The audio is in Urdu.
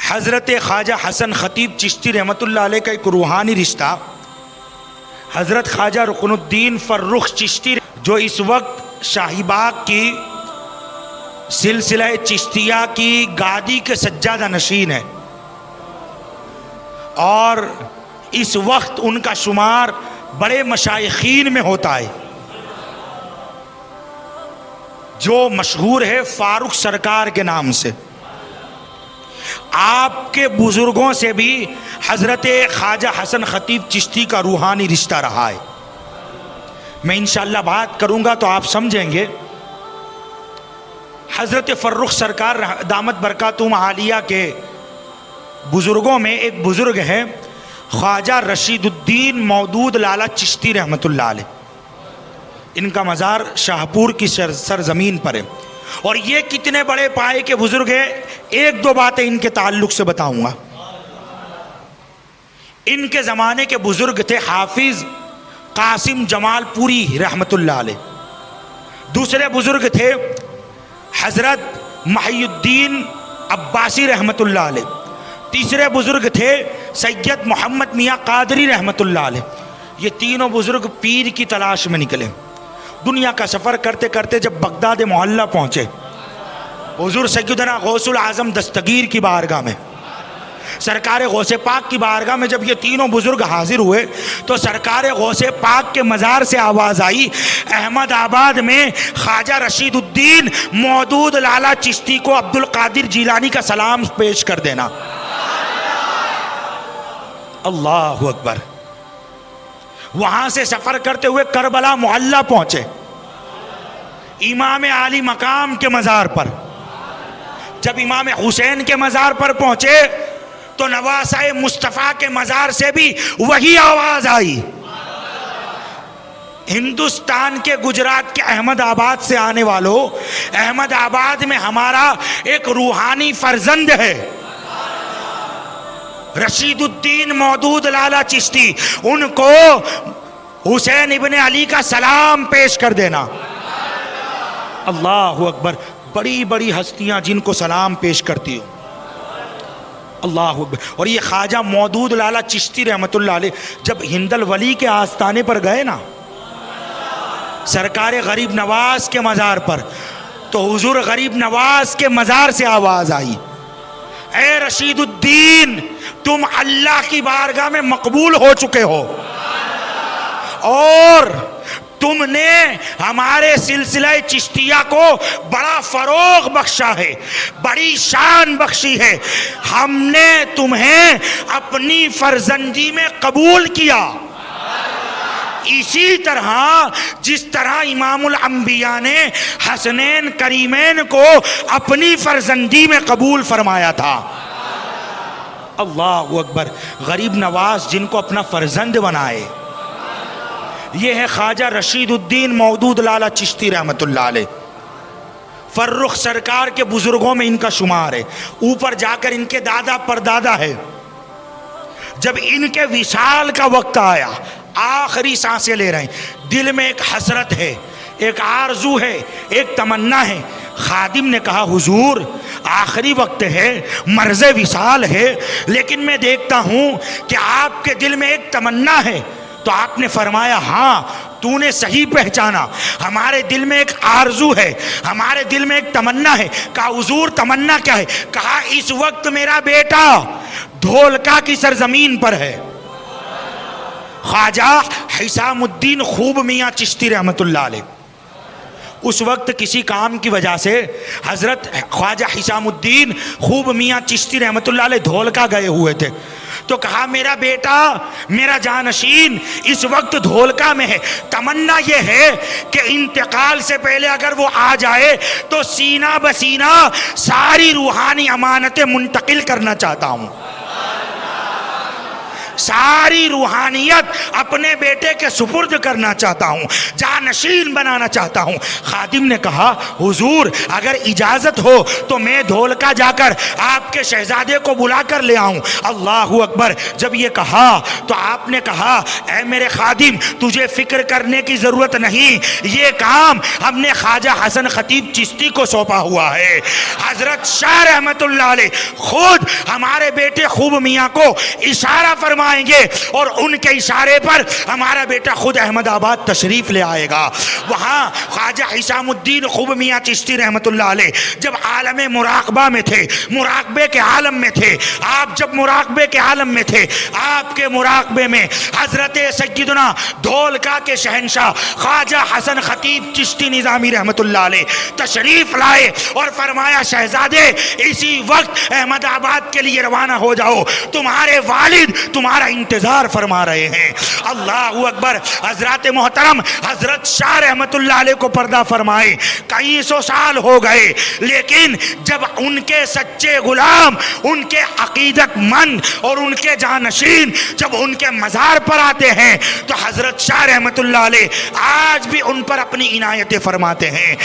حضرت خواجہ حسن خطیب چشتی رحمۃ اللہ علیہ کا ایک روحانی رشتہ حضرت خواجہ رکن الدین فرخ چشتی جو اس وقت شاہی باغ کی سلسلہ چشتیہ کی گادی کے سجادہ نشین ہے، اور اس وقت ان کا شمار بڑے مشائخین میں ہوتا ہے، جو مشہور ہے فاروق سرکار کے نام سے۔ آپ کے بزرگوں سے بھی حضرت خواجہ حسن خطیب چشتی کا روحانی رشتہ رہا ہے۔ میں انشاءاللہ بات کروں گا تو آپ سمجھیں گے۔ حضرت فرخ سرکار دامت برکاتہم عالیہ کے بزرگوں میں ایک بزرگ ہے خواجہ رشید الدین مودود لالا چشتی رحمۃ اللہ علیہ۔ ان کا مزار شاہپور کی سرزمین پر ہے، اور یہ کتنے بڑے پائے کے بزرگ ہیں، ایک دو باتیں ان کے تعلق سے بتاؤں گا۔ ان کے زمانے کے بزرگ تھے حافظ قاسم جمال پوری رحمۃ اللہ علیہ، دوسرے بزرگ تھے حضرت محی الدین عباسی رحمۃ اللہ علیہ، تیسرے بزرگ تھے سید محمد میاں قادری رحمۃ اللہ علیہ۔ یہ تینوں بزرگ پیر کی تلاش میں نکلے، دنیا کا سفر کرتے کرتے جب بغداد محلہ پہنچے، حضور سیدنا غوث العظم دستگیر کی بارگاہ میں، سرکار غوث پاک کی بارگاہ میں جب یہ تینوں بزرگ حاضر ہوئے تو سرکار غوث پاک کے مزار سے آواز آئی، احمد آباد میں خواجہ رشید الدین مودود لالا چشتی کو عبد القادر جیلانی کا سلام پیش کر دینا۔ اللہ اکبر۔ وہاں سے سفر کرتے ہوئے کربلا محلہ پہنچے، امام عالی مقام کے مزار پر۔ جب امام حسین کے مزار پر پہنچے تو نواسہ مصطفیٰ کے مزار سے بھی وہی آواز آئی۔ ہندوستان کے گجرات کے احمد آباد سے آنے والوں، احمد آباد میں ہمارا ایک روحانی فرزند ہے رشید الدین مودود لالا چشتی، ان کو حسین ابن علی کا سلام پیش کر دینا۔ اللہ اکبر۔ بڑی بڑی ہستیاں جن کو سلام پیش کرتی ہو، اللہ اکبر۔ اور یہ خواجہ مودود لالا چشتی رحمۃ اللہ علیہ جب ہندل ولی کے آستانے پر گئے نا، سرکار غریب نواز کے مزار پر، تو حضور غریب نواز کے مزار سے آواز آئی، اے رشید الدین، تم اللہ کی بارگاہ میں مقبول ہو چکے ہو، اور تم نے ہمارے سلسلہ چشتیہ کو بڑا فروغ بخشا ہے، بڑی شان بخشی ہے، ہم نے تمہیں اپنی فرزندی میں قبول کیا۔ اسی طرح جس طرح امام الانبیاء نے حسنین کریمین کو اپنی فرزندی میں قبول فرمایا تھا۔ اللہ اکبر۔ غریب نواز جن کو اپنا فرزند بنائے، یہ ہے خواجہ رشید الدین مودود لالا چشتی رحمۃ اللہ علیہ۔ فرخ سرکار کے بزرگوں میں ان کا شمار ہے۔ اوپر جا کر ان کے دادا پردادا ہے۔ جب ان کے وصال کا وقت آیا، آخری سانسیں لے رہے ہیں، دل میں ایک حسرت ہے، ایک آرزو ہے، ایک تمنا ہے۔ خادم نے کہا حضور آخری وقت ہے، مرض وصال ہے، لیکن میں دیکھتا ہوں کہ آپ کے دل میں ایک تمنا ہے۔ تو آپ نے فرمایا ہاں تو نے صحیح پہچانا، ہمارے دل میں ایک آرزو ہے، ہمارے دل میں ایک تمنا ہے۔ کہا حضور تمنا کیا ہے؟ کہا اس وقت میرا بیٹا دھولکا کی سرزمین پر ہے۔ خواجہ حسام الدین خوب میاں چشتی رحمۃ اللہ علیہ اس وقت کسی کام کی وجہ سے حضرت خواجہ حسام الدین خوب میاں چشتی رحمۃ اللہ علیہ دھولکا گئے ہوئے تھے، تو کہا میرا بیٹا، میرا جانشین اس وقت دھولکا میں ہے، تمنا یہ ہے کہ انتقال سے پہلے اگر وہ آ جائے تو سینہ بسینہ ساری روحانی امانتیں منتقل کرنا چاہتا ہوں، ساری روحانیت اپنے بیٹے کے سپرد کرنا چاہتا ہوں، جانشین بنانا چاہتا ہوں۔ خادم نے کہا حضور اگر اجازت ہو تو میں دھولکا جا کر آپ کے شہزادے کو بلا کر لے آؤں۔ اللہ اکبر۔ جب یہ کہا تو آپ نے کہا اے میرے خادم تجھے فکر کرنے کی ضرورت نہیں، یہ کام ہم نے خواجہ حسن خطیب چشتی کو سونپا ہوا ہے۔ حضرت شاہ رحمت اللہ علیہ خود ہمارے بیٹے خوب میاں کو اشارہ فرمائیں گے اور ان کے اشارے پر ہمارا بیٹا خود احمد آباد تشریف لے آئے گا۔ وہاں خواجہ حسام الدین خوب میاں چشتی رحمت اللہ علیہ جب عالم مراقبہ میں تھے، مراقبے کے عالم میں تھے، آپ جب مراقبے کے عالم میں تھے، آپ کے مراقبے میں حضرت سیدنا دھولکا کے شہنشاہ خواجہ حسن خطیب چشتی نظامی رحمت اللہ علیہ تشریف لائے اور فرمایا شہزادے اسی وقت احمد آباد کے لیے روانہ ہو جاؤ، تمہارے والد تمہارا انتظار فرما رہے ہیں۔ اللہ اکبر۔ حضرات محترم حضرت شاہ رحمت اللہ علیہ کو پردہ فرمائے کئی سو سال ہو گئے، لیکن جب ان کے سچے غلام، ان کے عقیدت مند اور ان کے جانشین جب ان کے مزار پر آتے ہیں تو حضرت شاہ رحمت اللہ علیہ آج بھی ان پر اپنی عنایتیں فرماتے ہیں۔